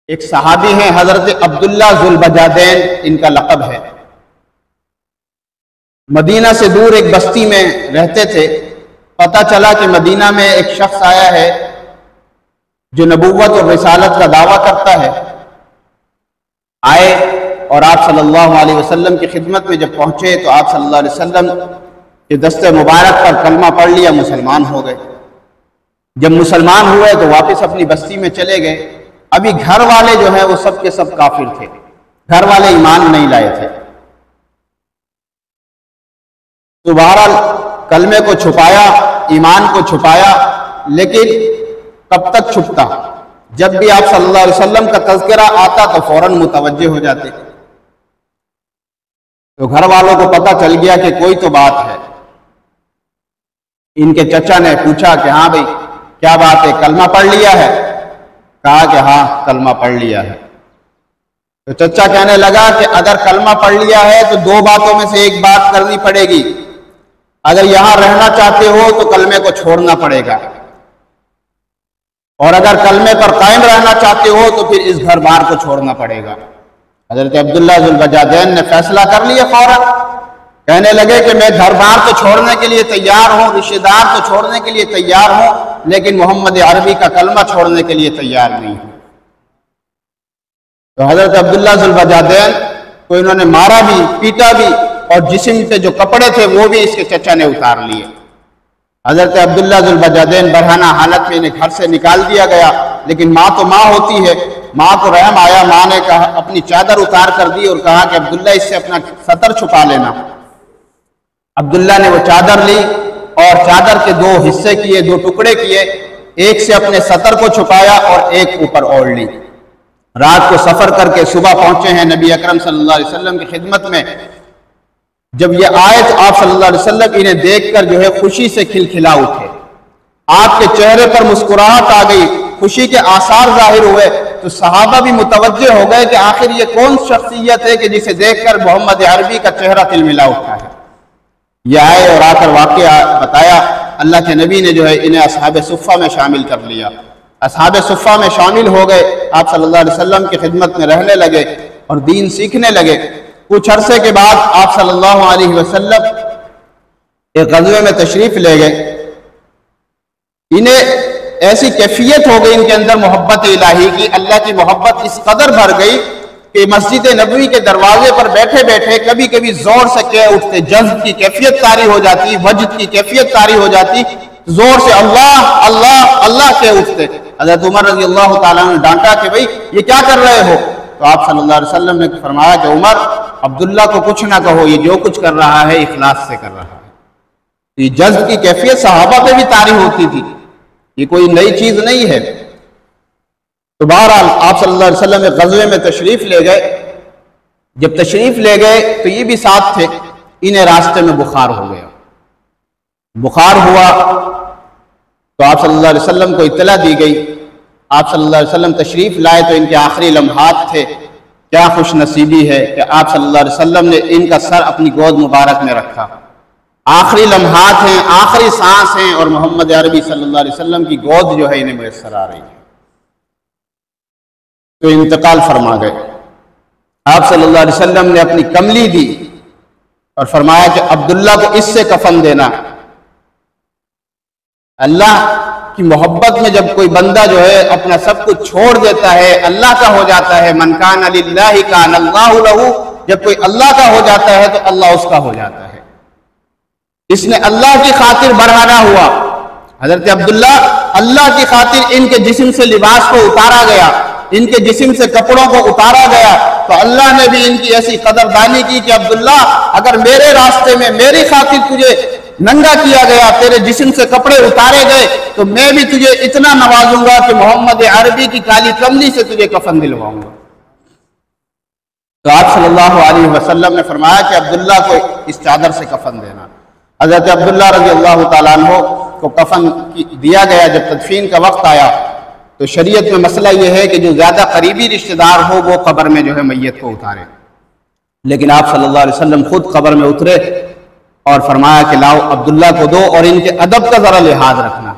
ایک صحابی ہیں حضرت عبداللہ ذوالبجادین ان کا لقب ہے، مدینہ سے دور ایک بستی میں رہتے تھے۔ پتہ چلا کہ مدینہ میں ایک شخص آیا ہے جو نبوت اور رسالت کا دعویٰ کرتا ہے۔ آئے اور آپ صلی اللہ علیہ وسلم کی خدمت میں جب پہنچے تو آپ صلی اللہ علیہ وسلم کے دست مبارک پر کلمہ پڑھ لیا، مسلمان ہو گئے۔ جب مسلمان ہوئے تو واپس اپنی بستی میں چلے گئے۔ ابھی گھر والے جو ہیں وہ سب کے سب کافر تھے، گھر والے ایمان نہیں لائے تھے۔ تو بہرحال کلمے کو چھپایا، ایمان کو چھپایا، لیکن کب تک چھپتا؟ جب بھی آپ صلی اللہ علیہ وسلم کا تذکرہ آتا تو فوراً متوجہ ہو جاتے۔ تو گھر والوں کو پتہ چل گیا کہ کوئی تو بات ہے۔ ان کے چچا نے پوچھا کہ ہاں بھائی کیا بات ہے، کلمہ پڑھ لیا ہے؟ کہا کہ ہاں کلمہ پڑھ لیا ہے۔ تو چچا کہنے لگا کہ اگر کلمہ پڑھ لیا ہے تو دو باتوں میں سے ایک بات کرنی پڑے گی، اگر یہاں رہنا چاہتے ہو تو کلمے کو چھوڑنا پڑے گا، اور اگر کلمے پر قائم رہنا چاہتے ہو تو پھر اس گھر بار کو چھوڑنا پڑے گا۔ حضرت عبداللہ ذوالبجادین نے فیصلہ کر لیا فوراً، کہنے لگے کہ میں گھر بار تو چھوڑنے کے لیے تیار ہوں، رشتہ دار تو چھوڑنے کے لیے تیار ہوں، لیکن محمد عربی کا کلمہ چھوڑنے کے لیے تیار نہیں ہوں۔ تو حضرت عبداللہ ذوالبجادین کو انہوں نے مارا بھی، پیٹا بھی، اور جسم پہ جو کپڑے تھے وہ بھی اس کے چچا نے اتار لیے۔ حضرت عبداللہ ذوالبجادین برہنہ حالت میں انہیں گھر سے نکال دیا گیا، لیکن ماں تو ماں ہوتی ہے، ماں کو رحم آیا، ماں نے کہا اپنی چادر اتار کر دی اور کہا کہ عبداللہ اس سے اپنا سطر چھپا لینا۔ عبداللہ نے وہ چادر لی اور چادر کے دو حصے کیے، دو ٹکڑے کیے، ایک سے اپنے سطر کو چھپایا اور ایک اوپر اوڑھ لی۔ رات کو سفر کر کے صبح پہنچے ہیں نبی اکرم صلی اللہ علیہ وسلم کی خدمت میں۔ جب یہ آئے تو آپ صلی اللہ علیہ وسلم انہیں دیکھ کر جو ہے خوشی سے کھلکھلا اٹھے، آپ کے چہرے پر مسکراہٹ آ گئی، خوشی کے آثار ظاہر ہوئے۔ تو صحابہ بھی متوجہ ہو گئے کہ آخر یہ کون شخصیت ہے کہ جسے دیکھ کر محمد عربی کا چہرہ تلملا اٹھا ہے۔ یہ آئے اور آ کر واقعہ بتایا۔ اللہ کے نبی نے جو ہے انہیں اصحاب صفہ میں شامل کر لیا، اصحاب صفہ میں شامل ہو گئے، آپ صلی اللہ علیہ وسلم کی خدمت میں رہنے لگے اور دین سیکھنے لگے۔ کچھ عرصے کے بعد آپ صلی اللہ علیہ وسلم ایک غزوے میں تشریف لے گئے۔ انہیں ایسی کیفیت ہو گئی ان کے اندر محبت الہی کی، اللہ کی محبت اس قدر بھر گئی کہ مسجد نبوی کے دروازے پر بیٹھے بیٹھے کبھی کبھی زور سے کہہ اٹھتے، جذب کی کیفیت طاری ہو جاتی، وجد کی کیفیت طاری ہو جاتی، زور سے اللہ اللہ اللہ کہہ اٹھتے۔ حضرت عمر رضی اللہ تعالیٰ نے ڈانٹا کہ بھئی یہ کیا کر رہے ہو؟ تو آپ صلی اللہ علیہ وسلم نے فرمایا کہ عمر عبداللہ کو کچھ نہ کہو، یہ جو کچھ کر رہا ہے اخلاص سے کر رہا ہے۔ یہ جذب کی کیفیت صحابہ پہ بھی طاری ہوتی تھی، یہ کوئی نئی چیز نہیں ہے۔ تو بہرحال آپ صلی اللہ علیہ وسلم ایک غزوے میں تشریف لے گئے۔ جب تشریف لے گئے تو یہ بھی ساتھ تھے، انہیں راستے میں بخار ہو گیا۔ بخار ہوا تو آپ صلی اللہ علیہ وسلم کو اطلاع دی گئی۔ آپ صلی اللہ علیہ وسلم تشریف لائے تو ان کے آخری لمحات تھے۔ کیا خوش نصیبی ہے کہ آپ صلی اللہ علیہ وسلم نے ان کا سر اپنی گود مبارک میں رکھا۔ آخری لمحات ہیں، آخری سانس ہیں، اور محمد عربی صلی اللہ علیہ وسلم کی گود جو ہے انہیں میسر آ رہی ہے۔ تو انتقال فرما گئے۔ آپ صلی اللہ علیہ وسلم نے اپنی کملی دی اور فرمایا کہ عبداللہ کو اس سے کفن دینا۔ اللہ کی محبت میں جب کوئی بندہ جو ہے اپنا سب کچھ چھوڑ دیتا ہے، اللہ کا ہو جاتا ہے، من کان للہ کان اللہ لہ، جب کوئی اللہ کا ہو جاتا ہے تو اللہ اس کا ہو جاتا ہے۔ اس نے اللہ کی خاطر برہنہ ہوا۔ حضرت عبداللہ اللہ کی خاطر ان کے جسم سے لباس کو اتارا گیا، ان کے جسم سے کپڑوں کو اتارا گیا، تو اللہ نے بھی ان کی ایسی قدردانی کی کہ عبداللہ اگر میرے راستے میں میری خاطر تجھے ننگا کیا گیا، تیرے جسم سے کپڑے اتارے گئے، تو میں بھی تجھے اتنا نوازوں گا کہ محمد عربی کی کالی کملی سے تجھے کفن دلواؤں گا۔ تو آپ صلی اللہ علیہ وسلم نے فرمایا کہ عبداللہ کو اس چادر سے کفن دینا۔ حضرت عبداللہ رضی اللہ تعالیٰ عنہ کو کفن دیا گیا۔ جب تدفین کا وقت آیا تو شریعت میں مسئلہ یہ ہے کہ جو زیادہ قریبی رشتہ دار ہو وہ قبر میں جو ہے میت کو اتارے، لیکن آپ صلی اللہ علیہ وسلم خود قبر میں اترے اور فرمایا کہ لاؤ عبداللہ کو دو، اور ان کے ادب کا ذرا لحاظ رکھنا،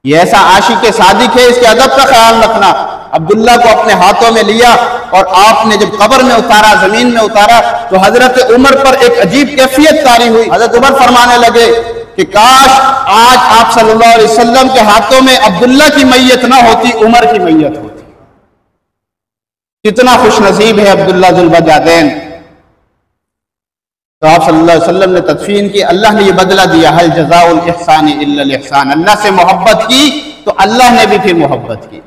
یہ ایسا عاشق صادق ہے، اس کے ادب کا خیال رکھنا۔ عبداللہ کو اپنے ہاتھوں میں لیا اور آپ نے جب قبر میں اتارا، زمین میں اتارا، تو حضرت عمر پر ایک عجیب کیفیت طاری ہوئی۔ حضرت عمر فرمانے لگے کہ کاش آج آپ صلی اللہ علیہ وسلم کے ہاتھوں میں عبداللہ کی میت نہ ہوتی، عمر کی میت ہوتی۔ کتنا خوش نصیب ہے عبداللہ ذو البجادین۔ تو آپ صلی اللہ علیہ وسلم نے تدفین کی، اللہ نے یہ بدلہ دیا، حل جزاء الاحسان الا الاحسان، اللہ سے محبت کی تو اللہ نے بھی پھر محبت کی۔